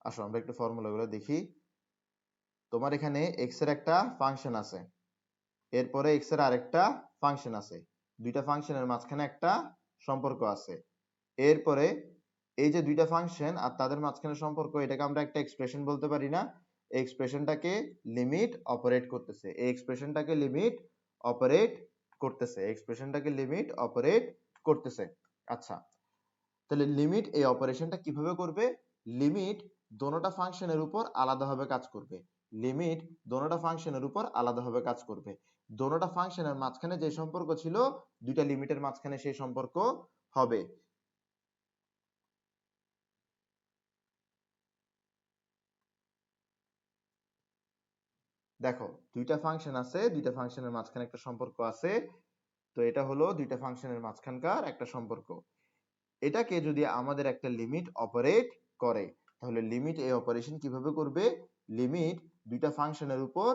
আসো আমরা একটু ফর্মুলাগুলো দেখি। তোমার এখানে এক্স এর একটা ফাংশন আছে, এরপরে এক্স এর আরেকটা ফাংশন আছে, দুইটা ফাংশনের মাঝখানে একটা সম্পর্ক আছে। এরপরে এই যে দুইটা ফাংশন আর তাদের মাঝখানে সম্পর্ক, এটাকে আমরা একটা এক্সপ্রেশন বলতে পারি না? এই এক্সপ্রেশনটাকে লিমিট অপারেট করতেছে, এই এক্সপ্রেশনটাকে লিমিট অপারেট করতেছে, এক্সপ্রেশনটাকে লিমিট অপারেট করতেছে। আচ্ছা, তাহলে লিমিট এই অপারেশনটা কিভাবে করবে? লিমিট দোনোটা ফাংশনের উপর আলাদাভাবে কাজ করবে, লিমিট দোনোটা ফাংশনের উপর আলাদাভাবে কাজ করবে। দোনোটা ফাংশনের মাঝখানে যে সম্পর্ক ছিল, দুইটা লিমিটের মাঝখানে সেই সম্পর্ক হবে। দেখো দুইটা ফাংশন আছে, দুইটা ফাংশনের মাঝখানে একটা সম্পর্ক আছে, তো এটা হলো দুইটা ফাংশনের মাঝখানকার একটা সম্পর্ক। এটাকে যদি আমাদের একটা লিমিট অপারেট করে, তাহলে লিমিট এই অপারেশন কিভাবে করবে? লিমিট দুইটা ফাংশনের উপর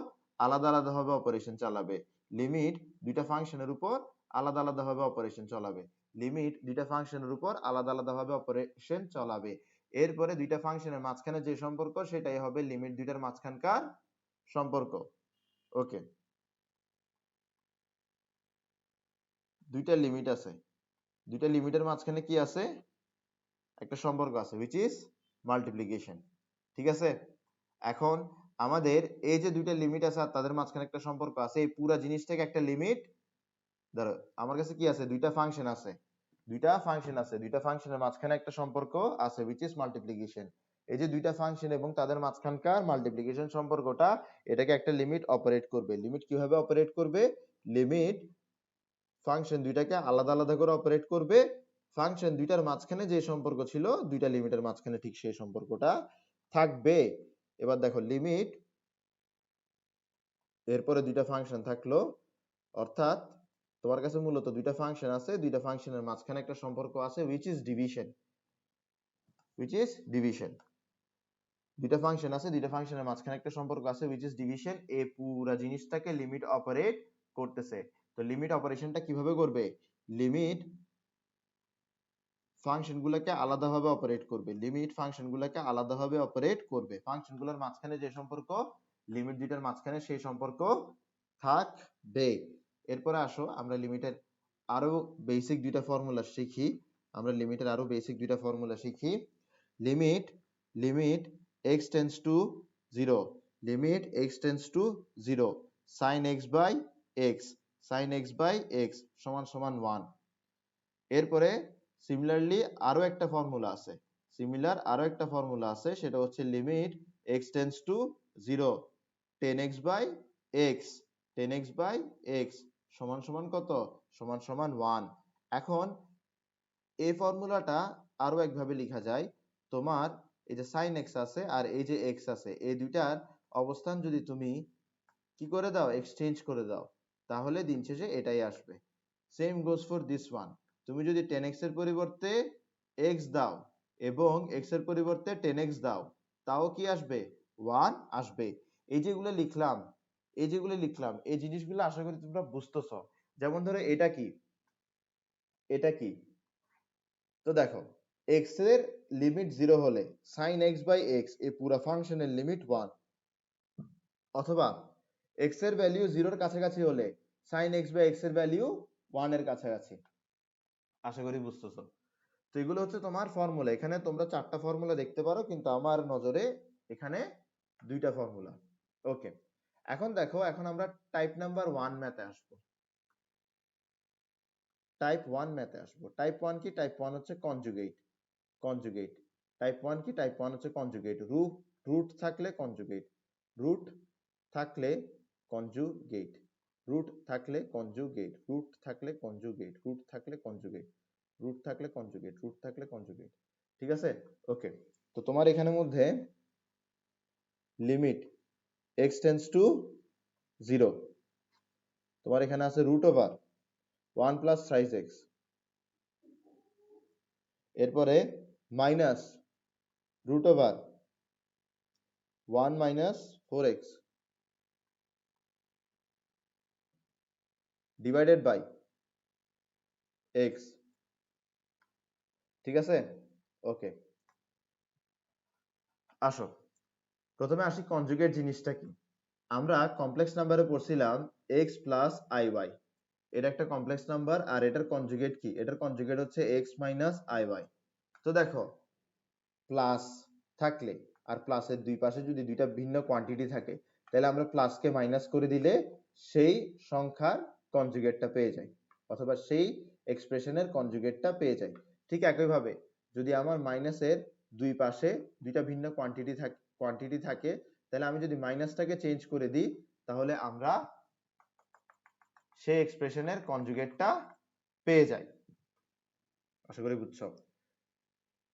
আলাদা আলাদা ভাবে অপারেশন চালাবে, লিমিট দুইটা ফাংশনের উপর আলাদা আলাদা ভাবে অপারেশন চালাবে, লিমিট দুইটা ফাংশনের উপর আলাদা আলাদা ভাবে অপারেশন চালাবে। এরপরে দুইটা ফাংশনের মাঝখানে যে সম্পর্ক, সেটাই হবে লিমিট দুইটার মাঝখানকার সম্পর্ক। ওকে, দুইটা লিমিট আছে, দুইটা লিমিটের মাঝখানে কি আছে? একটা সম্পর্ক আছে, which is মাল্টিপ্লিকেশন। ঠিক আছে, এখন আমাদের এই যে দুইটা লিমিট আছে আর তাদের মাঝখানে একটা সম্পর্ক আছে, এই পুরো জিনিসটাকে একটা লিমিট, ধরো আমার কাছে কি আছে? দুইটা ফাংশন আছে, দুইটা ফাংশন আছে, দুইটা ফাংশনের মাঝখানে একটা সম্পর্ক আছে, which is মাল্টিপ্লিকেশন। এই যে দুইটা ফাংশন এবং তাদের মাঝখানকার মাল্টিপ্লিকেশন সম্পর্কটা, এটাকে একটা লিমিট অপারেট করবে। লিমিট কিভাবে অপারেট করবে? লিমিট ফাংশন দুইটাকে আলাদা আলাদা করে অপারেট করবে, ফাংশন দুইটার মাঝখানে যে সম্পর্ক ছিল, দুইটা লিমিটের মাঝখানে ঠিক সেই সম্পর্কটা থাকবে। এবার দেখো লিমিট, এরপরে দুইটা ফাংশন থাকলো, অর্থাৎ তোমার কাছে মূলত দুইটা ফাংশন আছে, দুইটা ফাংশনের মাঝখানে একটা সম্পর্ক আছে, which is division, which is division। দুইটা ফাংশন আছে, দুইটা ফাংশনের মাঝখানে একটা সম্পর্ক আছে, which is division। এই পুরো জিনিসটাকে লিমিট অপারেট করতেছে। তো লিমিট অপারেশনটা কিভাবে করবে? লিমিট ফাংশনগুলোকে আলাদাভাবে অপারেট করবে, লিমিট ফাংশনগুলোকে আলাদাভাবে অপারেট করবে, ফাংশনগুলোর মাঝখানে যে সম্পর্ক, লিমিট দুইটার মাঝখানে সেই সম্পর্ক থাকবে। এরপরে আসো আমরা লিমিটের আরো বেসিক দুইটা ফর্মুলা শিখি, আমরা লিমিটের আরো বেসিক দুইটা ফর্মুলা শিখি। Limit, limit x tends to 0, limit x tends to 0 sin x by x, sin x by x সমান সমান 1। এরপরে সিমিলারলি আরো একটা ফর্মুলা আছে, সিমিলার আরো একটা ফর্মুলা আছে, সেটা হচ্ছে limit x tends to 0 10x by x, 10x by x সমান সমান কত? সমান সমান 1। এখন এই ফর্মুলাটা আরো একভাবে লেখা যায়, তোমার এই যে sin x আছে আর এই যে x আছে, এই দুইটার অবস্থান যদি তুমি কি করে দাও? এক্সচেঞ্জ করে দাও, তাহলে দিন শেষে এটাই আসবে। Same goes for this one, তুমি যদি 10x এর পরিবর্তে x দাও এবং x এর পরিবর্তে 10x দাও, তাও কি আসবে? 1 আসবে। এই যেগুলো লিখলাম, এই যেগুলো লিখলাম, এই জিনিসগুলো আশা করি তোমরা বুঝতেছো। যেমন ধরো এটা কি, এটা কি? তো দেখো x এর লিমিট 0 হলে sin x বাই x এই পুরো ফাংশনের লিমিট 1, অথবা x এর ভ্যালু 0 এর কাছাকাছি হলে sin x বাই x এর ভ্যালু 1 এর কাছাকাছি। আশা করি বুঝতেছো। তো এগুলো হচ্ছে তোমার ফর্মুলা, এখানে তোমরা চারটা ফর্মুলা দেখতে পারো, কিন্তু আমার নজরে এখানে দুইটা ফর্মুলা। ওকে, এখন দেখো, এখন আমরা টাইপ নাম্বার 1 ম্যাথে আসবো, টাইপ 1 ম্যাথে আসবো। টাইপ 1 কি? টাইপ 1 হচ্ছে কনজুগেট, কনজুগেট। টাইপ 1 কি? টাইপ 1 হচ্ছে কনজুগেট। রুট থাকলে কনজুগেট, রুট থাকলে কনজুগেট, রুট থাকলে কনজুগেট, রুট থাকলে কনজুগেট, রুট থাকলে কনজুগেট, রুট থাকলে কনজুগেট, রুট থাকলে কনজুগেট। ঠিক আছে, ওকে। তো তোমার এখানের মধ্যে লিমিট x টেন্ডস টু 0, তোমার এখানে আছে root over 1 plus thrice x, এরপরে minus root over 1 minus 4x divided by x। ঠিক আছে, ওকে। আসো প্রথমে আসি কনজুগেট জিনিসটা কি। আমরা কমপ্লেক্স নাম্বারে পড়ছিলাম x প্লাস আই ওয়াই, এটা একটা কমপ্লেক্স নাম্বার, আর এটার কনজুগেট কি, এটার কনজুগেট হচ্ছে x মাইনাস আই ওয়াই। তো দেখো প্লাস থাকলে আর প্লাসের দুই পাশে যদি দুইটা ভিন্ন কোয়ান্টিটি থাকে, তাহলে আমরা প্লাসকে মাইনাস করে দিলে সেই সংখ্যার কনজুগেটটা পেয়ে যাই, অথবা সেই এক্সপ্রেশনের কনজুগেটটা পেয়ে যাই। ঠিক একইভাবে যদি আমার মাইনাসের দুই পাশে দুইটা ভিন্ন কোয়ান্টিটি থাকে, তাহলে আমি যদি মাইনাসটাকে চেঞ্জ করে দিই, তাহলে আমরা সেই এক্সপ্রেশনের কনজুগেটটা পেয়ে যাই। আশা করি বুঝছো।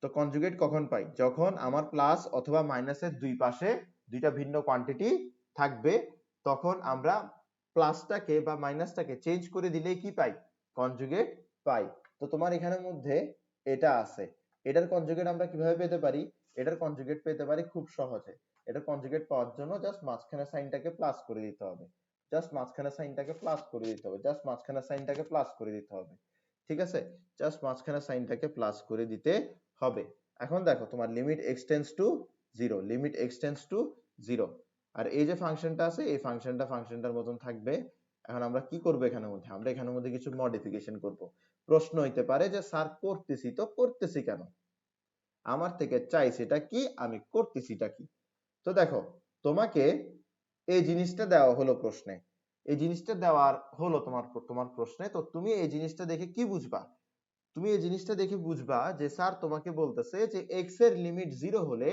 তো কনজুগেট কখন পাই, যখন আমার প্লাস অথবা মাইনাসের দুই পাশে দুইটা ভিন্ন কোয়ান্টিটি থাকবে, তখন আমরা প্লাসটাকে বা মাইনাসটাকে চেঞ্জ করে দিলেই কি পাই, কনজুগেট পাই। তো তোমার এখানের মধ্যে এটা আছে, এটার কনজুগেট আমরা কিভাবে পেতে পারি, এটার কনজুগেট পেতে পারি খুব সহজে। এটার কনজুগেট পাওয়ার জন্য জাস্ট মাঝখানে সাইনটাকে প্লাস করে দিতে হবে, জাস্ট মাঝখানে সাইনটাকে প্লাস করে দিতে হবে, জাস্ট মাঝখানে সাইনটাকে প্লাস করে দিতে হবে। ঠিক আছে, জাস্ট মাঝখানে সাইনটাকে প্লাস করে দিতে হবে। এখন দেখো তোমার limit x tends to 0, limit x tends to 0, আর এই যে ফাংশনটা আছে এই ফাংশনটার মতন থাকবে। এখন আমরা কি করব, এখানের মধ্যে আমরা এখানের মধ্যে কিছু মডিফিকেশন করব। প্রশ্ন হইতে পারে যে স্যার করতেছি তো করতেছি কেন, আমার থেকে চাইছে এটা কি, আমি করতেছিটা কি। তো দেখো তোমাকে এই জিনিসটা দেওয়া হলো প্রশ্নে, এই জিনিসটা দেওয়ার হলো তোমার প্রশ্নে, তো তুমি এই জিনিসটা দেখে কি বুঝবা, তুমি এই জিনিসটা দেখে বুঝবা যে স্যার তোমাকে বলতেছে যে x এর লিমিট 0 হলে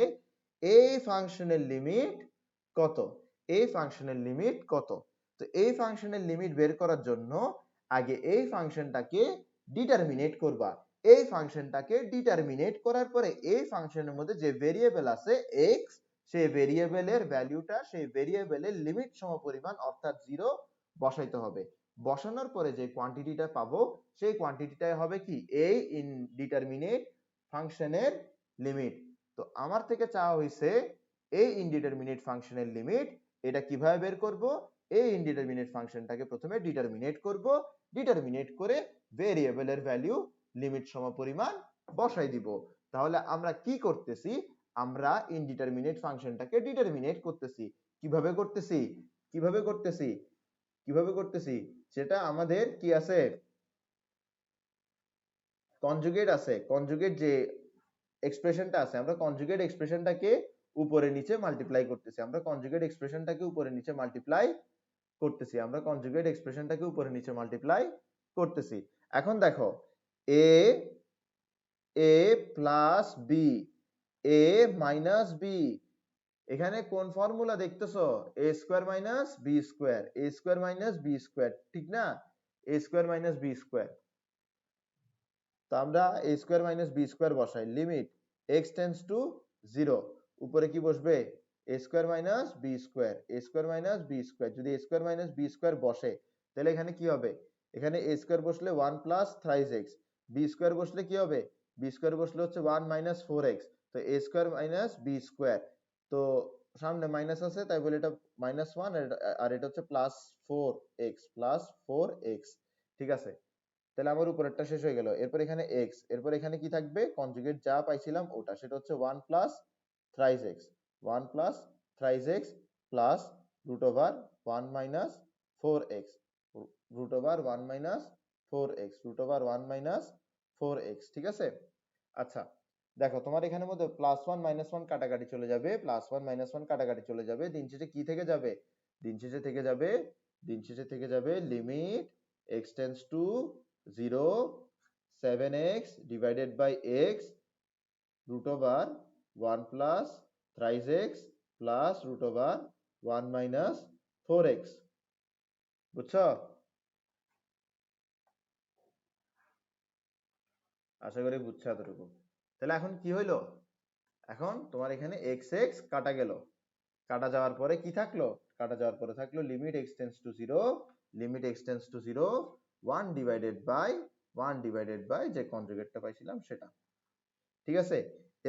এই ফাংশনের লিমিট কত, এই ফাংশনের লিমিট কত। তো এই ফাংশনের লিমিট বের করার জন্য আগে এই ফাংশনটাকে ডিটারমিনেট করবা, এই ফাংশনটাকে ডিটারমিনেট করার পরে এই ফাংশনের মধ্যে যে ভেরিয়েবল আছে x, সেই ভেরিয়েবলের ভ্যালুটা সেই ভেরিয়েবলের লিমিট সমপরিমাণ অর্থাৎ 0 বসাইতে হবে। বসানোর পরে যে কোয়ান্টিটিটা পাবো সেই কোয়ান্টিটিটাই হবে কি, এই ইনডিটারমিনেট ফাংশনের লিমিট। তো আমার থেকে চাওয়া হয়েছে এই ইনডিটারমিনেট ফাংশনের লিমিট, এটা কিভাবে বের করব, এই ইনডিটারমিনেট ফাংশনটাকে প্রথমে ডিটারমিনেট করব, ডিটারমিনেট করে ভেরিয়েবলের ভ্যালু লিমিট সমপরিমাণ বসাই দিব। তাহলে আমরা কি করতেছি, আমরা ইনডিটারমিনেট ফাংশনটাকে ডিটারমিনেট করতেছি। কিভাবে করতেছি, কিভাবে করতেছি, কিভাবে করতেছি, সেটা আমাদের কি আছে, কনজুগেট আছে, কনজুগেট যে এক্সপ্রেশনটা আছে, আমরা কনজুগেট এক্সপ্রেশনটাকে উপরে নিচে মাল্টিপ্লাই করতেছি, আমরা কনজুগেট এক্সপ্রেশনটাকে উপরে নিচে মাল্টিপ্লাই করতেছি, আমরা কনজুগেট এক্সপ্রেশনটাকে উপরে নিচে মাল্টিপ্লাই করতেছি। এখন দেখো a a plus b, a minus b, এখানে কোন ফর্মুলা দেখতেছো, a square minus b square, a square minus b square, ঠিক না, a square minus b square. তো আমরা a square minus b square বসাই, লিমিট x টেন্ডস টু 0, উপরে কি বসবে, a square minus b square, a square minus b square. যদি a square minus b square বসে তাহলে এখানে কি হবে, এখানে a স্কয়ার বসলে 1 plus thrice x, b square বসলে কি হবে, b স্কয়ার বসলে হচ্ছে 1 মাইনাস 4x। তো a square minus b square, তো সামনে মাইনাস আছে তাই বলে এটা -1, আর এটা হচ্ছে প্লাস 4x, প্লাস 4x। ঠিক আছে, তাহলে আমার উপরেরটা শেষ হয়ে গেল। এরপর এখানে x, এরপর এখানে কি থাকবে, কনজুগেট যা পাইছিলাম ওটা, সেটা হচ্ছে 1 plus thrice x, 1 plus thrice x plus root over 1 minus 4x, root over 1 minus 4x, root over 1 minus 4x। ঠিক আছে, আচ্ছা দেখো তোমার এখানের মধ্যে প্লাস 1 মাইনাস 1 কাটাকাটি চলে যাবে, প্লাস 1 মাইনাস 1 কাটাকাটি চলে যাবে, দিন শেষে কি থেকে যাবে, দিন শেষে থেকে যাবে, দিন শেষে থেকে যাবে limit x tends to 0, 7x divided by x root over 1 plus thrice x plus root over 1 minus 4x। বুঝছো, আশা করি বুঝছো এতটুকু। তাহলে এখন কি হইলো, এখন তোমার এখানে x x কাটা গেল, কাটা যাওয়ার পরে কি থাকলো, কাটা যাওয়ার পরে থাকলো limit x tends to 0, limit x tends to 0, 1 divided by যে কনজুগেটটা পাইছিলাম সেটা। ঠিক আছে,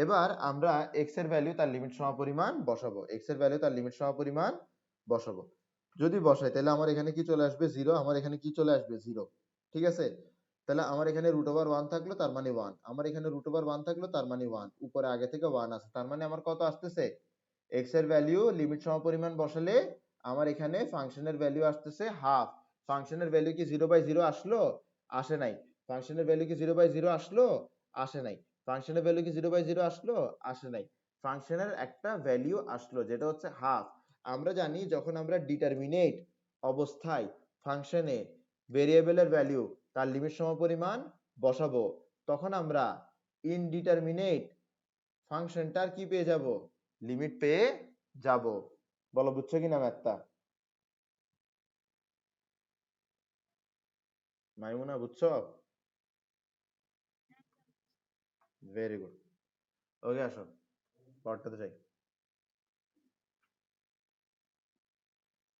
এবার আমরা x এর ভ্যালু তার লিমিট সমপরিমাণ বসাবো, x এর ভ্যালু তার লিমিট সমপরিমাণ বসাবো। যদি বসাই তাহলে আমার এখানে কি চলে আসবে, 0, আমার এখানে কি চলে আসবে, 0। ঠিক আছে, তাহলে আমার এখানে রুট ওভার 1 থাকলো তার মানে 1, আমার এখানে রুট ওভার 1 থাকলো তার মানে 1, উপরে আগে থেকে 1 আছে, তার মানে আমার কত আসতেছে, x এর ভ্যালু লিমিট সমপরিমাণ বসালে আমার এখানে ফাংশনের ভ্যালু আসতেছে হাফ। ফাংশনের ভ্যালু কি 0/0 আসলো? আসে নাই। ফাংশনের ভ্যালু কি 0/0 আসলো? আসে নাই। ফাংশনের ভ্যালু কি 0/0 আসলো? আসে নাই। ফাংশনের একটা ভ্যালু আসলো যেটা হচ্ছে হাফ। আমরা জানি যখন আমরা ডিটারমিনেট অবস্থায় ফাংশনে ভেরিয়েবলের ভ্যালু তার লিমিট সমপরিমাণ বসাবো, তখন আমরা ইনডিটারমিনেট ফাংশনটার কি পেয়ে যাব, লিমিট পেয়ে যাব। বলো বুঝছো কিনা ম্যাথটা? মাইমুনা বুঝছো? Very good. ওকে আসো পরেরটাতে যাই।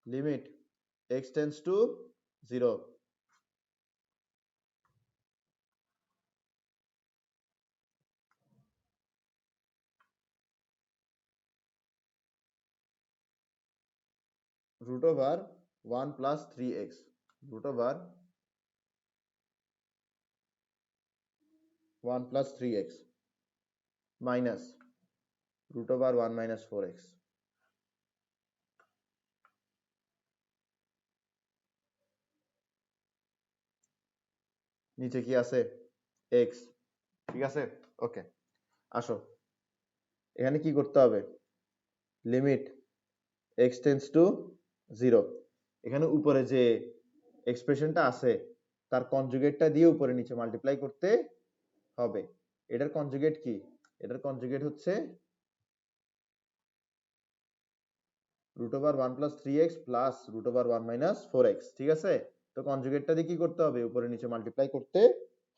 Limit x tends to 0, root over 1 plus 3x, root over 1 plus 3x minus root over 1 minus 4x। নিচে কি আছে, x, ঠিক আছে। ওকে আসো এখানে কি করতে হবে, লিমিট x টেন্ডস টু 0, এখানে উপরে যে এক্সপ্রেশনটা আছে তার কনজুগেটটা দিয়ে উপরে নিচে মাল্টিপ্লাই করতে হবে। এটার কনজুগেট কি, এটার কনজুগেট হচ্ছে root over 1 plus 3x plus root over 1 minus 4x, ঠিক আছে। তো কনজুগেটটা দিয়ে কি করতে হবে, উপরে নিচে মাল্টিপ্লাই করতে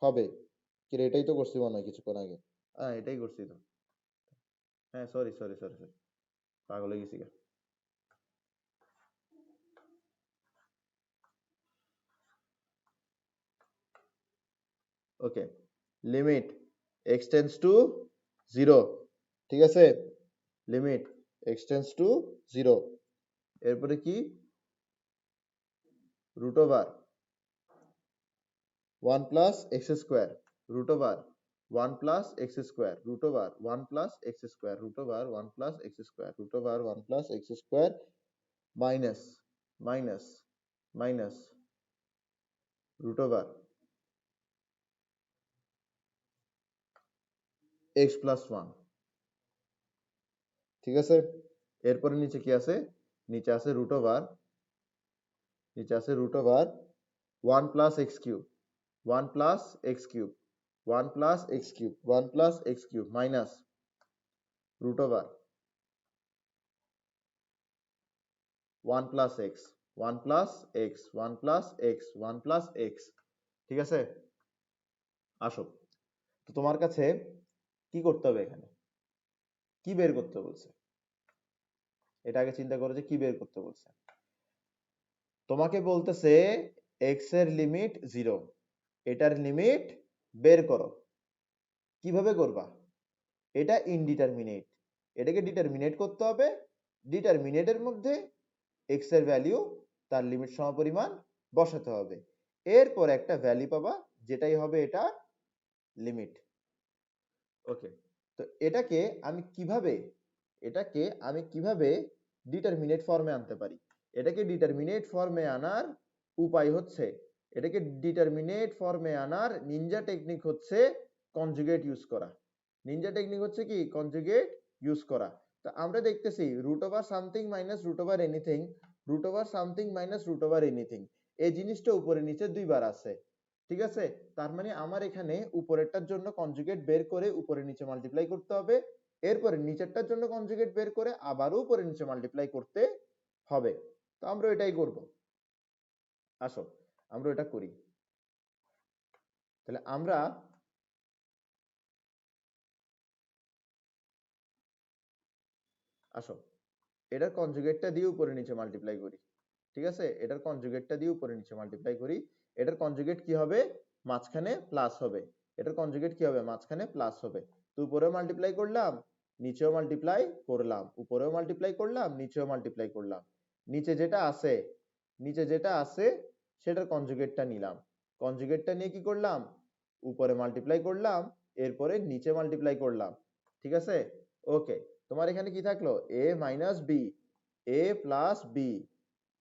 হবে। কি রে, এটাই তো করছি মনে হয় কিছুক্ষণ আগে। হ্যাঁ এটাই করছি তো। হ্যাঁ সরি সরি সরি সরি, পাগল হয়ে গেছি। ওকে লিমিট x টেন্ডস টু 0, ঠিক আছে, লিমিট x টেন্ডস টু 0, এরপরে কি root over 1 plus x square, root over 1 plus x square, root over 1 plus x square, root over 1 plus x square, root over 1 plus x square minus minus minus root over x plus 1, ঠিক আছে। এরপরে নিচে কি আছে, নিচে আছে root over, নিচে আছে root over 1 plus x cube, 1 plus x cube, 1 plus x cube, 1 plus x cube minus root over 1 plus x, 1 plus x, 1 plus x, 1 plus x, ঠিক আছে। আসো তো তোমার কাছে কি করতে হবে, এখানে কি বের করতে বলছে, এটা আগে চিন্তা করো যে কি বের করতে বলছে। তোমাকে বলতেছে x এর লিমিট 0, এটার লিমিট বের করো। কিভাবে করবা, এটা ইনডিটারমিনেট, এটাকে ডিটারমিনেট করতে হবে। ডিটারমিনেটের মধ্যে x এর ভ্যালু তার লিমিট সমপরিমাণ বসাতে হবে, এরপর একটা ভ্যালু পাবা যেটাই হবে এটা লিমিট। ওকে তো এটাকে আমি কিভাবে ডিটারমিনেট ফর্মে আনতে পারি, এটাকে ডিটারমিনেট ফর্মে আনার উপায় হচ্ছে, এটাকে ডিটারমিনেট ফর্মে আনার নিনজা টেকনিক হচ্ছে কনজুগেট ইউজ করা। নিনজা টেকনিক হচ্ছে কি, কনজুগেট ইউজ করা। তো আমরা দেখতেছি root over something minus root over anything, root over something minus root over anything, এই জিনিসটা উপরে নিচে দুইবার আছে, ঠিক আছে। তার মানে আমার এখানে উপরেরটার জন্য কনজুগেট বের করে উপরে নিচে মাল্টিপ্লাই করতে হবে, এরপরে নিচেরটার জন্য কনজুগেট বের করে আবারও উপরে নিচে মাল্টিপ্লাই করতে হবে। তো আমরা এটাই করব। আসো আমরা এটা করি। তাহলে আমরা আসো এটার কনজুগেটটা দিয়ে উপরে নিচে মাল্টিপ্লাই করি, ঠিক আছে। এটার কনজুগেটটা দিয়ে উপরে নিচে মাল্টিপ্লাই করি। এটার কনজুগেট কি হবে, মাঝখানে প্লাস হবে। এটার কনজুগেট কি হবে, মাঝখানে প্লাস হবে। তো উপরেও মাল্টিপ্লাই করলাম, নিচেও মাল্টিপ্লাই করলাম, উপরেও মাল্টিপ্লাই করলাম, নিচেও মাল্টিপ্লাই করলাম। নিচে যেটা আছে সেটার কনজুগেটটা নিলাম, কনজুগেটটা নিয়ে কি করলাম, উপরে মাল্টিপ্লাই করলাম, এরপরে নিচে মাল্টিপ্লাই করলাম, ঠিক আছে। ওকে, তোমার এখানে কি থাকলো, a minus b, a plus b,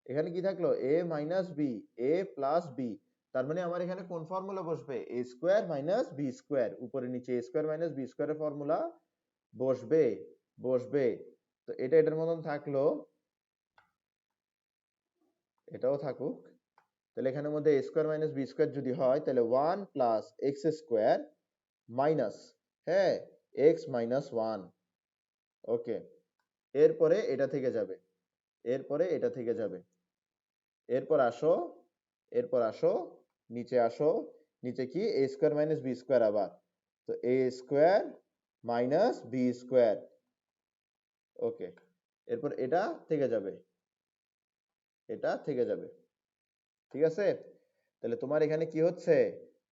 এখানে কি থাকলো, a minus b, a plus b. তার মানে আমার এখানে কোন ফর্মুলা বসবে, a square minus B square, উপরে নিচে a স্কোয়ার মাইনাস বি স্কোয়ারের ফর্মুলা বসবে, বসবে। তো এটা এটার মতন থাকলো, এটাও থাকুক। তাহলে এখানের মধ্যে a square minus B square যদি হয়, তাহলে 1 প্লাস এক্স স্কোয়ার মাইনাস, হ্যাঁ, এক্স মাইনাস 1। ওকে, এরপরে এটা থেকে যাবে, এরপরে এটা থেকে যাবে। এরপর আসো, এরপর আসো, নিচে আসো, নিচে কি a square minus B square আবার, তো a square minus B square. Okay, এরপর এটা থেকে যাবে, এটা থেকে যাবে, ঠিক আছে। তাহলে তোমার এখানে কি হচ্ছে,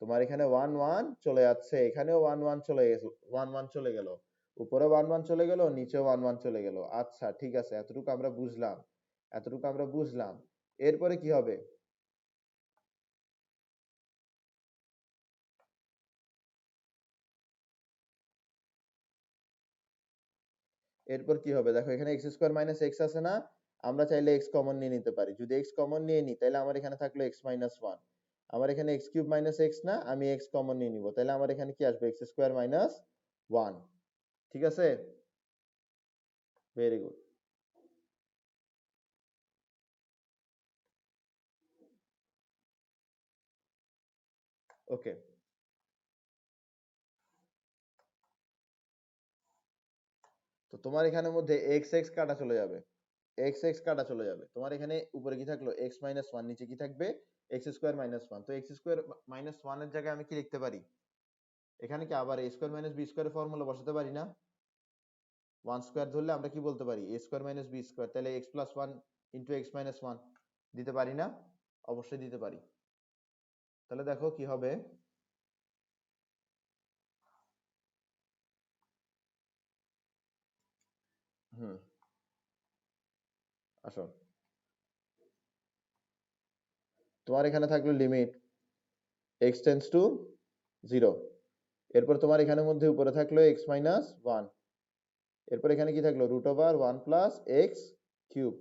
তোমার এখানে 1 1 চলে যাচ্ছে, এখানেও 1 1 চলে গেছে, 1 1 চলে গেল, উপরে 1 1 চলে গেল, নিচেও 1 1 চলে গেল। আচ্ছা ঠিক আছে, এতটুকু আমরা বুঝলাম, এতটুকু আমরা বুঝলাম। এরপরে কি হবে, এরপর কি হবে দেখো, এখানে এক্স স্কোয়ার মাইনাস এক্স আছে না, আমরা চাইলে এক্স কমন নিয়ে নিতে পারি। যদি এক্স কমন নিয়ে নিই, তাহলে আমার এখানে থাকলো এক্স মাইনাস 1। আমার এখানে এক্স কিউব মাইনাস এক্স না, আমি এক্স কমন নিয়ে নিব, তাহলে আমার এখানে কি আসবে, এক্স স্কোয়ার মাইনাস 1, ঠিক আছে। Very good. ওকে, তো তোমার এখানের মধ্যে এক্স এক্স কাটা চলে যাবে, এক্স এক্স কাটা চলে যাবে। তোমার এখানে উপরে কি থাকলো, এক্স মাইনাস 1, নিচে কি থাকবে, এক্স স্কোয়ার মাইনাস 1। তো এক্স স্কোয়ার মাইনাস 1 এর জায়গায় আমি কি লিখতে পারি, এখানে কি আবার এ স্কোয়ার মাইনাস বি স্কোয়ারের ফর্মুলা বসাতে পারি না। 1 স্কোয়ার ধরলে আমরা কি বলতে পারি, এ স্কোয়ার মাইনাস বি স্কোয়ার, তাহলে x plus 1 into x minus 1 দিতে পারি না, অবশ্যই দিতে পারি। তাহলে দেখো কি হবে, হুম, আসো, তোমার এখানে থাকলো লিমিট এক্স টেন্স টু 0, এরপর তোমার এখানের মধ্যে উপরে থাকলো এক্স মাইনাস 1, এরপর এখানে কি থাকলো, root over 1 plus x cube,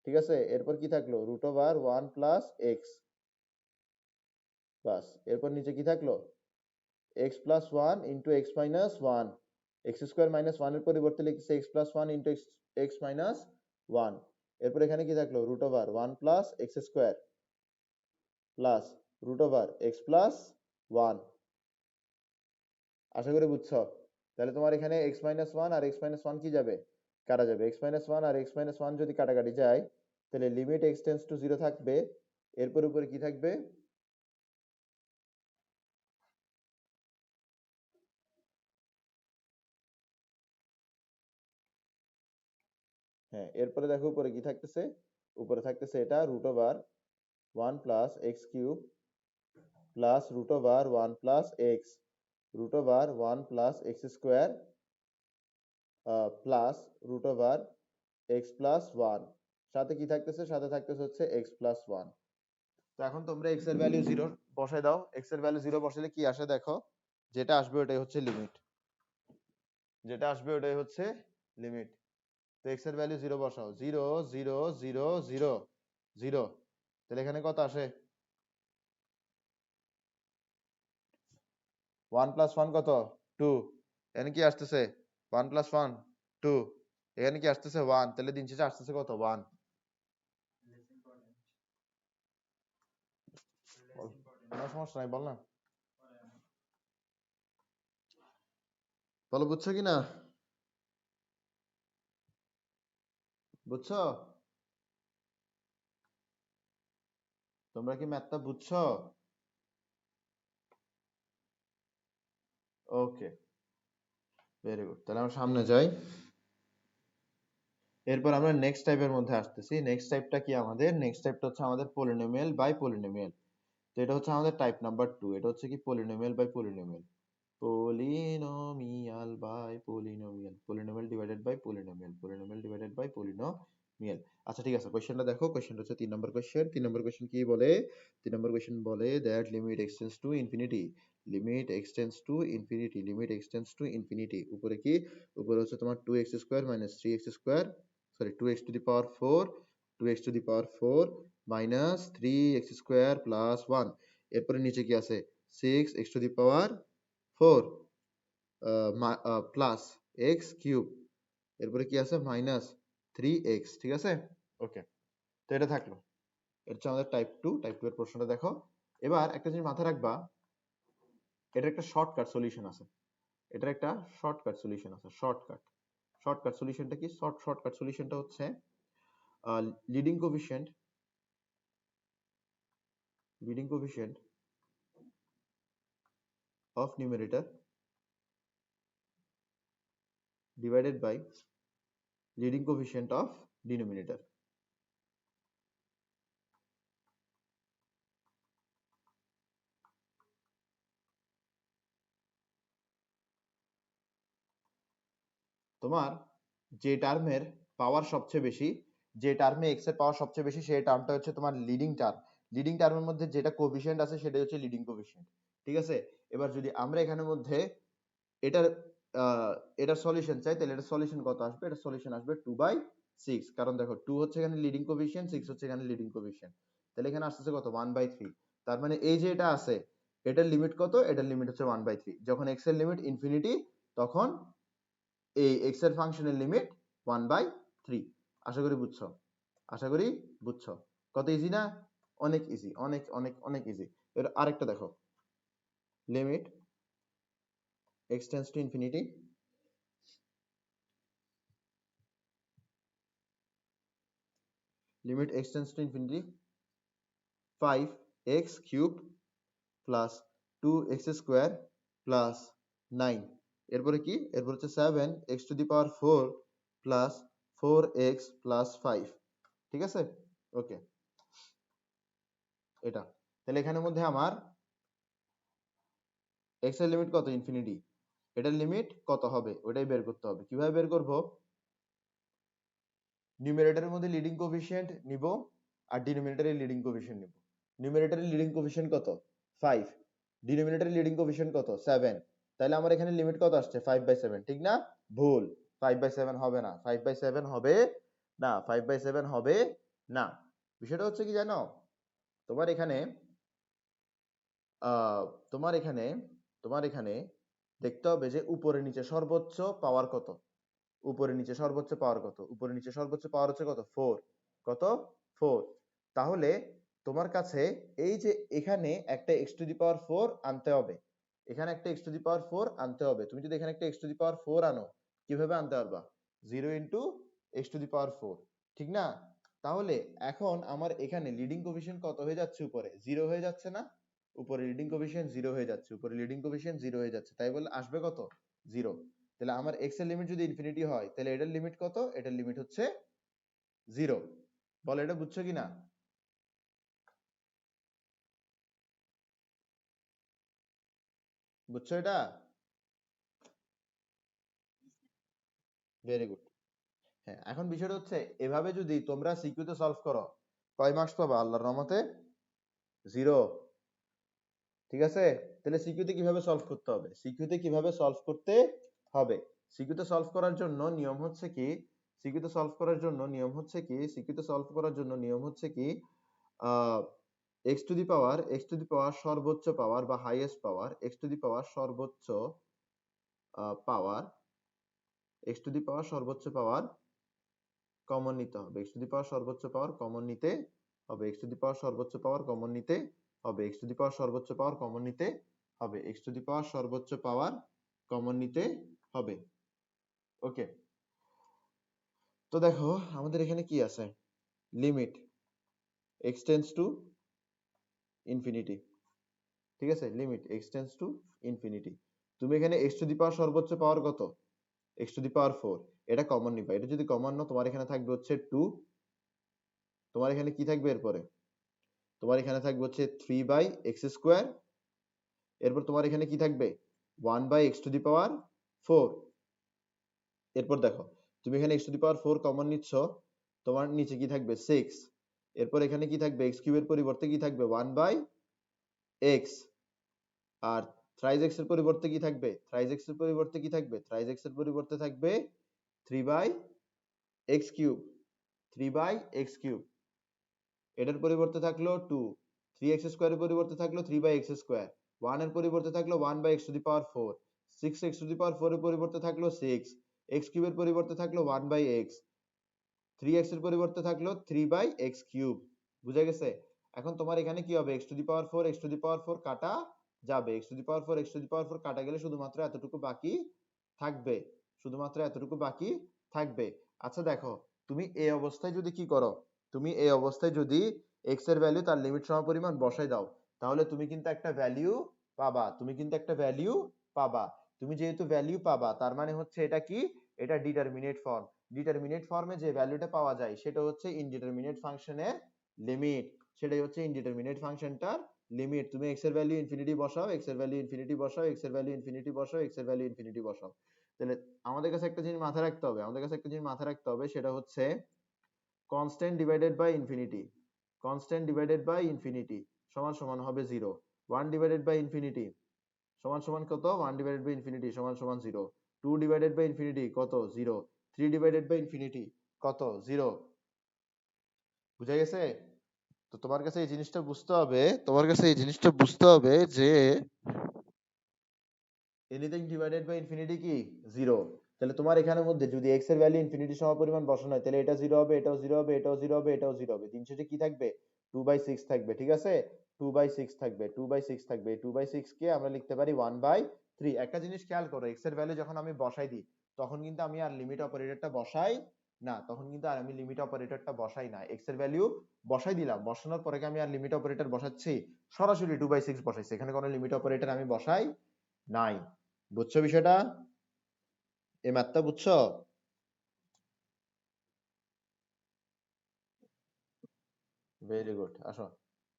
ঠিক আছে। এরপর কি থাকলো, রুট ওভার 1 প্লাস এক্স, বাস। এরপর নিচে কি থাকলো, x plus 1 into x minus 1, x square minus 1 এর পরিবর্তে লিখছে x plus 1 into x minus 1। এরপর এখানে কি থাকলো, root over 1 plus x square plus root over x plus 1। আশা করি বুঝছো। তাহলে তোমার এখানে এক্স মাইনাস 1 আর এক্স মাইনাস 1 কি যাবে, কাটা যাবে। এক্স মাইনাস 1 আর এক্স মাইনাস 1 যদি কাটাকাটি যায়, তাহলে লিমিট এক্স টেন্স টু 0 থাকবে, এরপর উপরে কি থাকবে, হ্যাঁ, এরপরে দেখো উপরে কি থাকতেছে, উপরে থাকতেছে এটা root over 1 plus x cube plus root over 1 plus x, root over 1 plus x square plus root over x plus 1, সাথে কি থাকতেছে, সাথে থাকতেছে হচ্ছে এক্স প্লাস 1। তো এখন তোমরা এক্স এর ভ্যালু 0 বসাই দাও, এক্স এর ভ্যালু 0 বসালে কি আসে দেখো, যেটা আসবে ওটাই হচ্ছে লিমিট, যেটা আসবে ওটাই হচ্ছে লিমিট। তো এক্স এর ভ্যালু 0 বসাও, 0 0 0 0 0, তাহলে এখানে কত আসে, 1 প্লাস 1 কত, 2, এখানে কি আসতেছে 1 প্লাস 1 2, এখানে কি আসতেছে 1, তাহলে দিন শেষে আসতেছে কত, 1। কোনো সমস্যা নাই, বল না, বলো বুঝছো কি না, বুঝছো, তোমরা কি ম্যাথটা বুঝছো। ওকে, ভেরি গুড। তাহলে আমরা সামনে যাই, এরপর আমরা নেক্সট টাইপের মধ্যে আসতেছি। নেক্সট টাইপটা কি, আমাদের নেক্সট টাইপটা হচ্ছে আমাদের পলিনোমিয়াল বাই পলিনোমিয়াল। তো এটা হচ্ছে আমাদের টাইপ নাম্বার 2, এটা হচ্ছে কি polynomial by polynomial, polynomial by polynomial, polynomial divided by polynomial, polynomial divided by polynomial. মিল। আচ্ছা ঠিক আছে, কোশ্চেনটা দেখো। কোশ্চেনটা হচ্ছে 3 নম্বর কোশ্চেন। 3 নম্বর কোশ্চেন কি বলে? 3 নম্বর কোশ্চেন বলে that limit x tends to infinity. Limit x tends to infinity. Limit x tends to infinity. উপরে কি? উপরে হচ্ছে তোমার 2x square minus 3x square, sorry 2x two the power 4, 2x two the power 4 minus 3x square plus 1। এরপরে নিচে কি আছে? 6x two the power 4 plus x cube. এরপরে কি আছে? Minus 3x। ঠিক আছে? ওকে, তো এটা থাকলো। এটা হচ্ছে আমাদের টাইপ 2। টাইপ 2 এর প্রশ্নটা দেখো। এবার একটা জিনিস মাথায় রাখবা, এটার একটা শর্টকাট সলিউশন আছে। এটার একটা শর্টকাট সলিউশন আছে। শর্টকাট সলিউশনটা কি? শর্টকাট সলিউশনটা হচ্ছে leading coefficient of numerator divided by leading coefficient of denominator. তোমার যে টার্মের পাওয়ার সবচেয়ে বেশি, যে টার্মে এক্স এর পাওয়ার সবচেয়ে বেশি, সেই টার্মটা হচ্ছে তোমার লিডিং টার্ম। লিডিং টার্মের মধ্যে যেটা কোএফিসিয়েন্ট আছে সেটা হচ্ছে লিডিং কোএফিসিয়েন্ট। ঠিক আছে? এবার যদি আমরা এখানের মধ্যে এটার এটার সলিউশন চাই, তাহলে এটার সলিউশন কত আসবে? এটার সলিউশন আসবে 2/6। কারণ দেখো 2 হচ্ছে এখানে লিডিং কোএফিসিয়েন্ট, 6 হচ্ছে এখানে লিডিং কোএফিসিয়েন্ট। তাহলে এখানে আসছে কত? 1/3। তার মানে এই যে এটা আছে, এটার লিমিট কত? এটার লিমিট হচ্ছে 1/3। যখন x এর লিমিট ইনফিনিটি, তখন এই x এর ফাংশনের লিমিট 1/3। আশা করি বুঝছো। আশা করি বুঝছো। কত ইজি না? অনেক ইজি, অনেক অনেক অনেক ইজি। এর আরেকটা দেখো, limit x tends to infinity, limit x tends to infinity 5x cube plus 2x square plus 9। এরপরে কি? এরপর হচ্ছে 7x two the power 4 plus 4x plus 5। ঠিক আছে? ওকে, এটা। তাহলে এখানের মধ্যে আমার x এর লিমিট কত? ইনফিনিটি। এটার লিমিট কত হবে ওটাই বের করতে হবে। কিভাবে বের করব? নিউমারেটরের মধ্যে লিডিং কোএফিসিয়েন্ট নিব আর ডিনোমিনেটরের লিডিং কোএফিসিয়েন্ট নিব। নিউমারেটরের লিডিং কোএফিসিয়েন্ট কত? 5। ডিনোমিনেটরের লিডিং কোএফিসিয়েন্ট কত? 7। তাহলে আমার এখানে লিমিট কত আসছে? 5/7। ঠিক না? ভুল, 5/7 হবে না। 5/7 হবে না। 5/7 হবে না। বিষয়টা হচ্ছে কি জানো? তোমার এখানে আহ তোমার এখানে তোমার এখানে দেখতে হবে যে উপরে নিচে সর্বোচ্চ পাওয়ার কত। উপরে নিচে সর্বোচ্চ পাওয়ার কত? উপরে নিচে সর্বোচ্চ পাওয়ার হচ্ছে কত? 4। কত? 4। তাহলে তোমার কাছে এই যে এখানে একটা x টু দি পাওয়ার 4 আনতে হবে। এখানে একটা x টু দি পাওয়ার 4 আনতে হবে। তুমি যদি এখানে একটা x টু দি পাওয়ার 4 আনো, কিভাবে আনতে পারবা? 0 into x to the power 4। ঠিক না? তাহলে এখন আমার এখানে লিডিং কোএফিসিয়েন্ট কত হয়ে যাচ্ছে? উপরে 0 হয়ে যাচ্ছে না? উপরে লিডিং কোএফিসিয়েন্ট 0 হয়ে যাচ্ছে। উপরে লিডিং কোএফিসিয়েন্ট 0 হয়ে যাচ্ছে। তাই বলে আসবে কত? 0। তাহলে আমার x এর লিমিট যদি ইনফিনিটি হয়, তাহলে এটার লিমিট কত? এটার লিমিট হচ্ছে 0। বলো এটা বুঝছো কিনা? বুঝছো এটা? Very good. হ্যাঁ, এখন বিষয়টা হচ্ছে এভাবে যদি তোমরা সিকিউতে সলভ করো, কয় মার্কস পাবা আল্লাহর রহমতে? 0। ঠিক আছে? তাহলে সিকিউতে কিভাবে সলভ করতে হবে? সিকিউতে কিভাবে সলভ করতে হবে? সিকিউতে সলভ করার জন্য নিয়ম হচ্ছে কি? সিকিউতে সলভ করার জন্য নিয়ম হচ্ছে কি? সিকিউতে সলভ করার জন্য নিয়ম হচ্ছে কি? আহ x টু দি পাওয়ার সর্বোচ্চ পাওয়ার বা highest power, x to the power সর্বোচ্চ power, x to the power সর্বোচ্চ পাওয়ার কমন নিতে হবে। x টু দি পাওয়ার সর্বোচ্চ পাওয়ার কমন নিতে হবে। x টু দি পাওয়ার সর্বোচ্চ পাওয়ার কমন নিতে হবে। x টু দি পাওয়ার সর্বোচ্চ পাওয়ার কমন নিতে হবে। x টু দি পাওয়ার সর্বোচ্চ পাওয়ার কমন নিতে হবে। ওকে, তো দেখো আমাদের এখানে কি আছে? Limit x tends to infinity. ঠিক আছে? Limit x tends to infinity. তুমি এখানে x টু দি পাওয়ার সর্বোচ্চ পাওয়ার কত? x to the power 4। এটা কমন নিবা। এটা যদি কমন নাও, তোমার এখানে থাকবে হচ্ছে 2। তোমার এখানে কি থাকবে এরপরে? তোমার এখানে থাকবে হচ্ছে 3/x স্কোয়ার। এরপর তোমার এখানে কি থাকবে? 1/x two the power 4। এরপর দেখো, তুমি এখানে x to the power 4 common নিচ্ছ, তোমার নিচে কি থাকবে 6, এরপর এখানে কি থাকবে x কিউবের পরিবর্তে কি থাকবে 1/x, আর থ্রাইস x এর পরিবর্তে কি থাকবে থ্রাইস x এর পরিবর্তে কি থাকবে থ্রাইস x এর পরিবর্তে থাকবে 3/x কিউব, 3/x কিউব। এটার পরিবর্তে থাকলো 2, 3x স্কয়ারের পরিবর্তে থাকলো 3/x স্কয়ার, 1 এর পরিবর্তে থাকলো 1/x two the power 4, 6x two the power 4 এর পরিবর্তে থাকলো 6, x কিউবের পরিবর্তে থাকলো 1/x, 3x এর পরিবর্তে থাকলো 3/x কিউব। বুঝা গেছে? এখন তোমার এখানে কি হবে x to the power 4, x to the power 4 কাটা যাবে, x to the power 4, x to the power 4 কাটা গেলে শুধুমাত্র এতটুকু বাকি থাকবে, শুধুমাত্র এতটুকু বাকি থাকবে। আচ্ছা দেখো, তুমি এই অবস্থায় যদি কি করো, তুমি এই অবস্থায় যদি x এর ভ্যালু তার লিমিট সমপরিমাণ বসাই দাও, তাহলে তুমি কিন্তু একটা ভ্যালু পাবা, তুমি কিন্তু একটা ভ্যালু পাবা। তুমি যেহেতু ভ্যালু পাবা, তার মানে হচ্ছে এটা কি, এটা ডিটারমিনেট ফর্ম। ডিটারমিনেট ফর্মে যে ভ্যালুটা পাওয়া যায় সেটা হচ্ছে ইনডিটারমিনেট ফাংশনের লিমিট, সেটাই হচ্ছে ইনডিটারমিনেট ফাংশনটার লিমিট। তুমি x এর ভ্যালু ইনফিনিটি বসাও, x এর ভ্যালু ইনফিনিটি বসাও, x এর ভ্যালু ইনফিনিটি বসাও, x এর ভ্যালু ইনফিনিটি বসাও। তাহলে আমাদের কাছে একটা জিনিস মাথায় রাখতে হবে, আমাদের কাছে একটা জিনিস মাথায় রাখতে হবে, সেটা হচ্ছে constant divided by infinity, constant divided by infinity সমান সমান হবে 0, 1 ডিভাইডেড বাই ইনফিনিটি সমান সমান কত, 1 ডিভাইডেড বাই ইনফিনিটি সমান সমান 0, 2 ডিভাইডেড বাই ইনফিনিটি কত 0, 3 ডিভাইডেড বাই ইনফিনিটি কত 0। বুঝা গেছে? তো তোমার কাছে এই জিনিসটা বুঝতে হবে, তোমার কাছে এই জিনিসটা বুঝতে হবে যে এনিথিং ডিভাইডেড বাই ইনফিনিটি কি 0। তাহলে তোমার এখানের মধ্যে যদি x এর ভ্যালু ইনফিনিটি সমপরিমাণ বসানো হয়, তাহলে এটা 0 হবে, এটাও 0 হবে, এটাও 0 হবে, এটাও 0 হবে, দিন শেষে কি থাকবে 2/6 থাকবে। ঠিক আছে, 2/6 থাকবে, 2/6 থাকবে। 2/6 কে আমরা লিখতে পারি 1/3। একটা জিনিস খেয়াল করো, x এর ভ্যালু যখন আমি বসাই দিই, তখন কিন্তু আমি আর লিমিট অপারেটরটা বসাই না, তখন কিন্তু আর আমি লিমিট অপারেটরটা বসাই না, x এর ভ্যালু বসাই দিলাম, বসানোর পরে কি আমি আর লিমিট অপারেটর বসাচ্ছি, সরাসরি 2/6 বসাইছি, এখানে কোনো লিমিট অপারেটর আমি বসাই নাই। বুঝছো বিষয়টা? এই ম্যাথটা বুঝছো? Very good. আসো,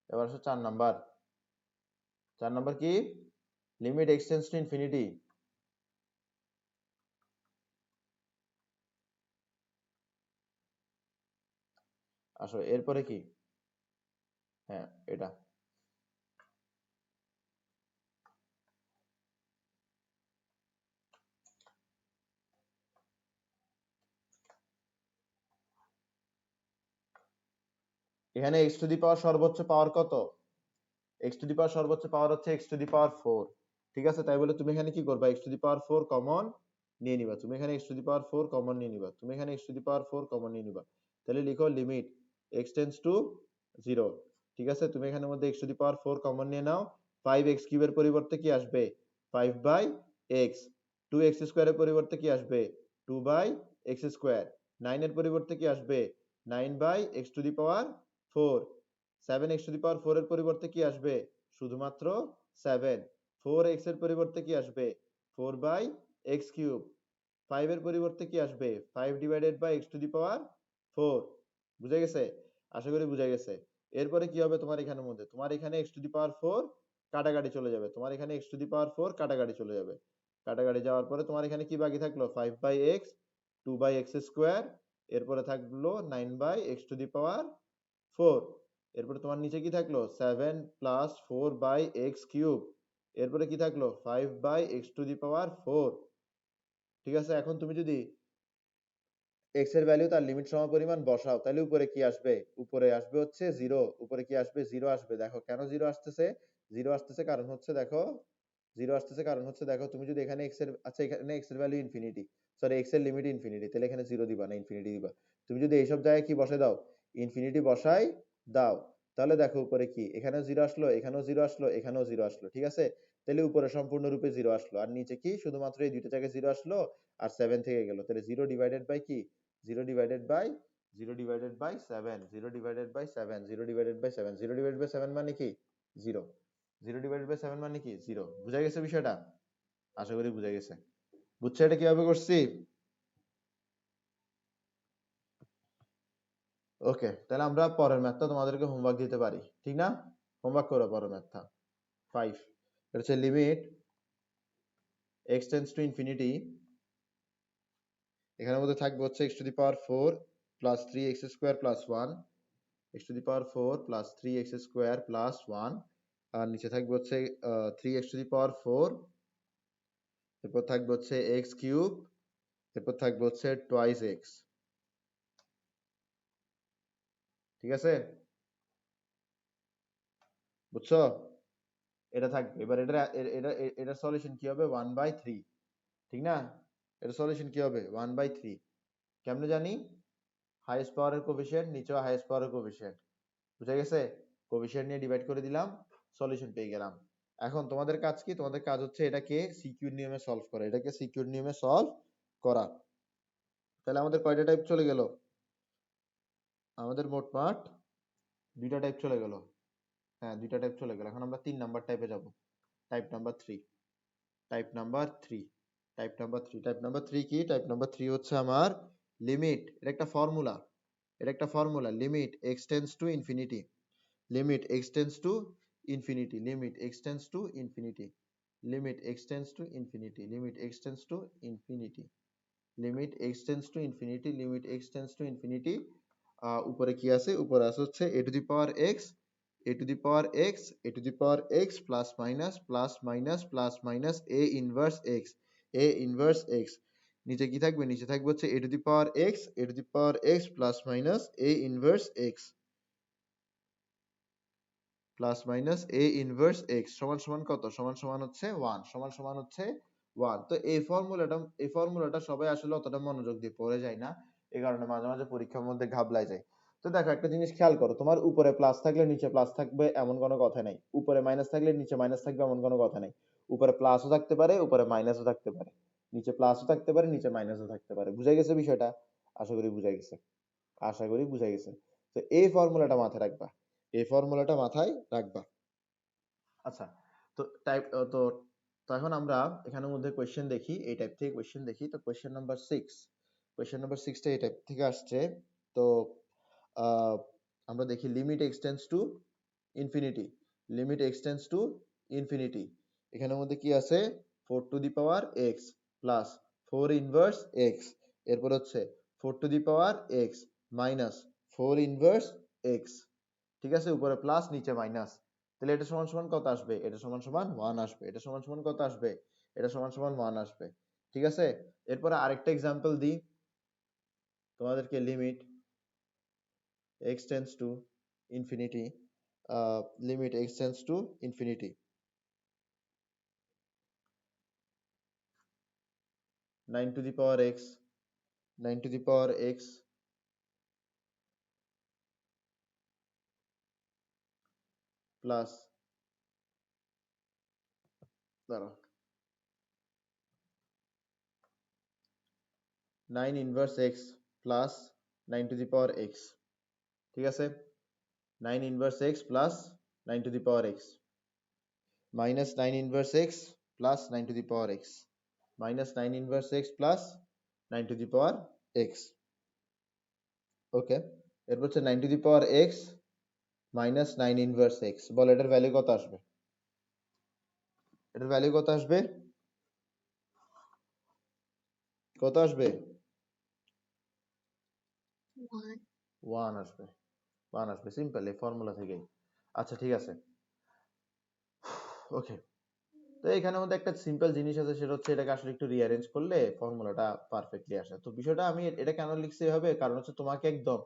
এবার আসো 4 নাম্বার। 4 নাম্বার কি, লিমিট এক্সটেন্স টু ইনফিনিটি। আসো, এরপরে কি, হ্যাঁ এটা এখানে x টু দি পাওয়ার সর্বোচ্চ পাওয়ার কত, x টু দি পাওয়ার সর্বোচ্চ পাওয়ার হচ্ছে x টু দি পাওয়ার 4। ঠিক আছে, তাই বলে তুমি এখানে কি করবা, x to the power 4 common নিয়ে নিবা, তুমি এখানে x to the power 4 common নিয়ে নিবা, তুমি এখানে x to the power 4 common নিয়ে নিবা। তাহলে লিখো লিমিট x টেন্ডস টু 0। ঠিক আছে, তুমি এখানের মধ্যে x to the power 4 common নিয়ে নাও, 5x কিউবের পরিবর্তে কি আসবে 5/x, 2x স্কয়ারের পরিবর্তে কি আসবে 2/x স্কয়ার, 9 এর পরিবর্তে কি আসবে 9/x two the power 4, 7x two the power 4 এর পরিবর্তে কি আসবে শুধুমাত্র 7, 4x এর পরিবর্তে কি আসবে 4/x কিউব, 5 এর পরিবর্তে কি আসবে 5 divided by x to the power 4। বুঝা গেছে? আশা করি বুঝা গেছে। এরপরে কি হবে তোমার এখানের মধ্যে, তোমার এখানে x টু দি পাওয়ার 4 কাটাকাটি চলে যাবে, তোমার এখানে x টু দি পাওয়ার 4 কাটাকাটি চলে যাবে, কাটাকাটি যাওয়ার পরে তোমার এখানে কি বাকি থাকলো 5/x, 2/x স্কয়ার, এরপরে থাকলো 9/x টু দি পাওয়ার 4, এরপরে তোমার নিচে কি থাকলো 7 প্লাস 4/x কিউব, এরপরে কি থাকলো 5/x টু দি পাওয়ার 4। ঠিক আছে, এখন তুমি যদি x এর ভ্যালু তার লিমিট সমপরিমাণ বসাও, তাহলে উপরে কি আসবে, উপরে আসবে হচ্ছে 0, উপরে কি আসবে 0 আসবে। দেখো কেন 0 আসতেছে, 0 আসতেছে কারণ হচ্ছে দেখো, 0 আসতেছে কারণ হচ্ছে দেখো, তুমি যদি এখানে x এর, আচ্ছা এখানে x এর ভ্যালু ইনফিনিটি, সরি x এর লিমিট ইনফিনিটি, তাহলে এখানে 0 দিবা না, ইনফিনিটি দিবা। তুমি যদি এইসব জায়গায় কি বসাই দাও, ইনফিনিটি বসাই দাও, তাহলে দেখো উপরে কি, এখানেও 0 আসলো, এখানেও 0 আসলো, এখানেও 0 আসলো। ঠিক আছে, তাহলে উপরে সম্পূর্ণরূপে 0 আসলো, আর নিচে কি শুধুমাত্র এই দুইটা জায়গায় 0 আসলো, আর 7 থেকে গেল, তাহলে 0 ডিভাইডেড বাই কি 0 divided by 0 divided by 7, 0 divided by 7, 0 divided by 7, 0 divided by 7 মানে কি 0, 0 ডিভাইডেড বাই 7 মানে কি 0। বুঝা গেছে বিষয়টা? আশা করি বুঝা গেছে। বুঝছো এটা কিভাবে করছি? ওকে, তাহলে আমরা পরের ম্যাথটা তোমাদেরকে হোমওয়ার্ক দিতে পারি, ঠিক না? হোমওয়ার্ক করো পরের ম্যাথটা 5, এটা হচ্ছে limit x tends to infinity, এখানের মধ্যে থাকবে হচ্ছে x to the power 4, plus 3x square plus 1, x to the power 4 plus 3x square plus 1, আর নিচে থাকবে হচ্ছে 3x টু দি পাওয়ার 4, এরপর থাকবে হচ্ছে x কিউব, এরপর থাকবে হচ্ছে টোয়াইস x। ঠিক আছে, বুঝছো? এটা থাকবে। এবার এটা সলিউশন কি হবে? 1/3, ঠিক না? এটা সলিউশন কি হবে? 1/3। কেমনে জানি? হাইয়েস্ট পাওয়ারের কোফিশিয়েন্ট, নিচেও হাইয়েস্ট পাওয়ারের কোফিশিয়েন্ট, বুঝা গেছে? কোফিশিয়েন্ট নিয়ে ডিভাইড করে দিলাম, সলিউশন পেয়ে গেলাম। এখন তোমাদের কাজ কি? তোমাদের কাজ হচ্ছে এটাকে সিকিউর নিয়মে সলভ করা, এটাকে সিকিউর নিয়মে সলভ করা। তাহলে আমাদের কয়টা টাইপ চলে গেল? আমাদের মোটমাট দুইটা টাইপ চলে গেল। হ্যাঁ, দুইটা টাইপ চলে গেল। এখন আমরা 3 নাম্বার টাইপে যাব। Type number 3, type number 3, type number 3। Type number 3 কি? টাইপ নাম্বার 3 হচ্ছে আমার লিমিট, এটা একটা ফর্মুলা, এটা একটা formula, limit x tends to infinity, limit x tends to infinity, limit x tends to infinity, limit x tends to infinity, limit x tends to infinity, limit x tends to infinity, limit x tends to infinity। উপরে কি আছে? উপরে আছে হচ্ছে a to the power x, a to the power x, a to the power x plus minus plus minus plus minus a inverse x, a inverse x। নিচে কি থাকবে? নিচে থাকবে হচ্ছে a to the power x, a to the power x plus minus a inverse x plus minus a inverse x সমান সমান কত? সমান সমান হচ্ছে 1, সমান সমান হচ্ছে 1। তো এই ফর্মুলাটা সবাই আসলে অতটা মনোযোগ দিয়ে পড়ে যায় না, এই কারণে মাঝে মাঝে পরীক্ষার মধ্যে ঘাবলায় যায়। তো দেখো, একটা জিনিস খেয়াল করো, তোমার উপরে প্লাস থাকলে নিচে প্লাস থাকবে এমন কোনো কথা নাই, উপরে মাইনাস থাকলে নিচে মাইনাস থাকবে এমন কোনো কথা নাই। উপরে প্লাসও থাকতে পারে, উপরে মাইনাসও থাকতে পারে, নিচে প্লাসও থাকতে পারে, নিচে মাইনাসও থাকতে পারে। বুঝা গেছে বিষয়টা? আশা করি বুঝা গেছে, আশা করি বুঝা গেছে। তো এই ফর্মুলাটা মাথায় রাখবা, এই ফর্মুলাটা মাথায় রাখবা। আচ্ছা, তো টাইপ তো তো এখন আমরা এখানের মধ্যে কোশ্চেন দেখি, এই টাইপ থেকে কোশ্চেন দেখি। তো কোশ্চেন নাম্বার 6, কোশ্চেন নাম্বার 6টা এই টাইপ থেকে আসছে। তো আহ, আমরা দেখি limit x tends to infinity, limit x tends to infinity. এখানের মধ্যে কি আছে? 4 to the power x plus 4 inverse x, এরপর হচ্ছে 4 to the power x minus 4 inverse x. ঠিক আছে, উপরে প্লাস নিচে মাইনাস। তাহলে এটা সমান সমান কত আসবে? এটা সমান সমান 1 আসবে। এটা সমান সমান কত আসবে? এটা সমান সমান 1 আসবে। ঠিক আছে, এরপরে আরেকটা एग्जांपल দিই তোমাদেরকে। Limit x tends to infinity, limit x tends to infinity, 9 to the power x, 9 to the power x plus, দাঁড়াও, 9 inverse x plus 9 to the power x। ঠিক আছে, 9 inverse x plus 9 to the power x minus 9 inverse x plus 9 to the power x minus 9 inverse x plus 9 to the power x। ওকে, এরপর হচ্ছে 9 to the power x minus 9 inverse x। বল এটার value কত আসবে? এটার value কত আসবে? কত আসবে? 1 আসবে, 1 আসবে, সিম্পল, এই ফর্মুলা থেকেই। আচ্ছা ঠিক আছে, ওকে। তো এখানের মধ্যে একটা সিম্পল জিনিস আছে, সেটা হচ্ছে এটাকে আসলে একটু রিঅ্যারেঞ্জ করলে ফর্মুলাটা পারফেক্টলি আসে। তো বিষয়টা আমি এটা কেন লিখছি এভাবে, কারণ হচ্ছে তোমাকে একদম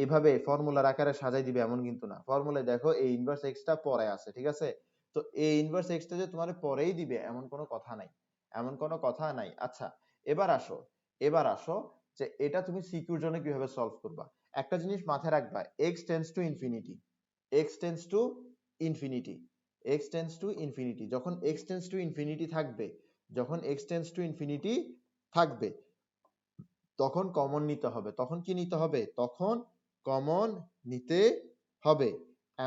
এভাবে ফর্মুলার আকারে সাজাই দিবে এমন কিন্তু না। ফর্মুলায় দেখো এই ইনভার্স এক্সটা পরে আছে, ঠিক আছে? তো এই ইনভার্স এক্সটা যে তোমার পরেই দিবে এমন কোনো কথা নাই, এমন কোনো কথা নাই। আচ্ছা, এবার আসো, এবার আসো যে এটা তুমি সিকিউর জন্য কিভাবে সলভ করবা। একটা জিনিস মাথায় রাখবা, x tends to infinity, x tends to infinity, x tends to infinity. যখন x টেন্ডস টু ইনফিনিটি থাকবে, যখন x টেন্ডস টু ইনফিনিটি থাকবে, তখন কমন নিতে হবে। তখন কি নিতে হবে? তখন কমন নিতে হবে।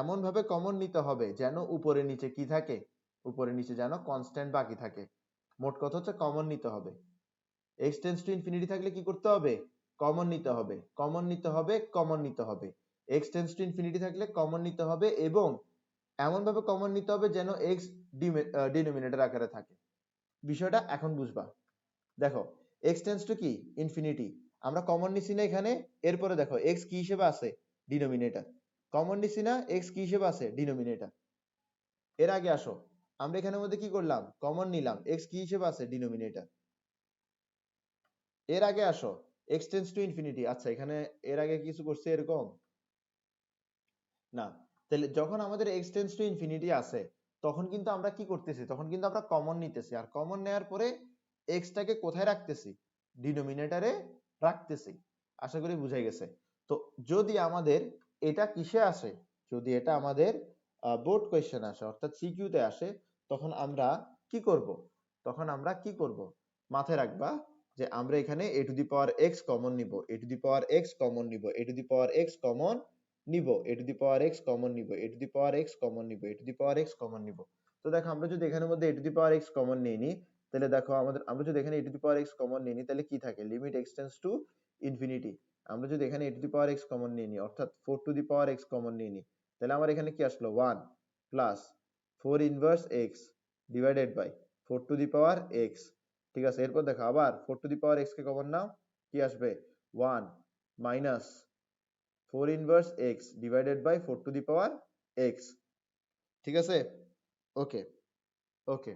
এমন ভাবে কমন নিতে হবে যেন উপরে নিচে কি থাকে? উপরে নিচে যেন কনস্ট্যান্ট বাকি থাকে। মোট কথা হচ্ছে কমন নিতে হবে। x টেন্ডস টু ইনফিনিটি থাকলে কি করতে হবে? কমন নিতে হবে, কমন নিতে হবে, কমন নিতে হবে। x টেন্ডস টু ইনফিনিটি থাকলে কমন নিতে হবে, এবং এমন ভাবে কমন নিতে হবে যেন x ডিনোমিনেটর আকারে থাকে। বিষয়টা এখন বুঝবা। দেখো, x টেন্ডস টু কি? ইনফিনিটি। আমরা কমন নিছি না এখানে, এরপরে দেখো এক্স কি হিসেবে আছে, ডিনোমিনেটর। কমন নিছি না, এক্স কি হিসেবে আছে, ডিনোমিনেটর। এর আগে আসো, আমরা এখানের মধ্যে কি করলাম, কমন নিলাম, এক্স কি হিসেবে আছে, ডিনোমিনেটর। এর আগে আসো, এক্স টেন্ডস টু ইনফিনিটি। আচ্ছা এখানে এর আগে কিছু করছে এরকম না। তাহলে যখন আমাদের এক্স টেন্ডস টু ইনফিনিটি আছে, তখন কিন্তু আমরা কি করতেছি, তখন কিন্তু আমরা কমন নিতেছি, আর কমন নেওয়ার পরে এক্সটাকে কোথায় রাখতেছি, ডিনোমিনেটরে রাখতেছি। আশা করি বুঝাই গেছে। তো যদি আমাদের এটা কিসে আসে, যদি এটা আমাদের বোর্ড কোয়েশ্চেন আসে, অর্থাৎ সিকিউ তে আসে, তখন আমরা কি করব, তখন আমরা কি করব, মাথায় রাখবা যে আমরা এখানে a to the power x common নিব, a to the power x common নিব, a to the power x common নিব, a to the power x common নিব, a to the power x common নিব, a to the power x common নিব। তো দেখো আমরা যদি এখানের মধ্যে a to the power x common নিয়ে নিই, তাহলে দেখো আমাদের, আমরা যদি এখানে a to the power x common নিয়ে নিই, তাহলে কি থাকে, limit x tends to infinity. আমরা যদি এখানে a to the power x common নিয়ে নিই, অর্থাৎ 4 to the power x common নিয়ে নিই, তাহলে আমার এখানে কি আসলো, 1 plus 4 inverse x divided by 4 to the power x. ঠিক আছে, এরপর দেখো আবার 4 টু দি পাওয়ার এক্স কে কমন নাও, কি আসবে, 1 minus 4 inverse x divided by 4 to the power x. ঠিক আছে, ওকে ওকে।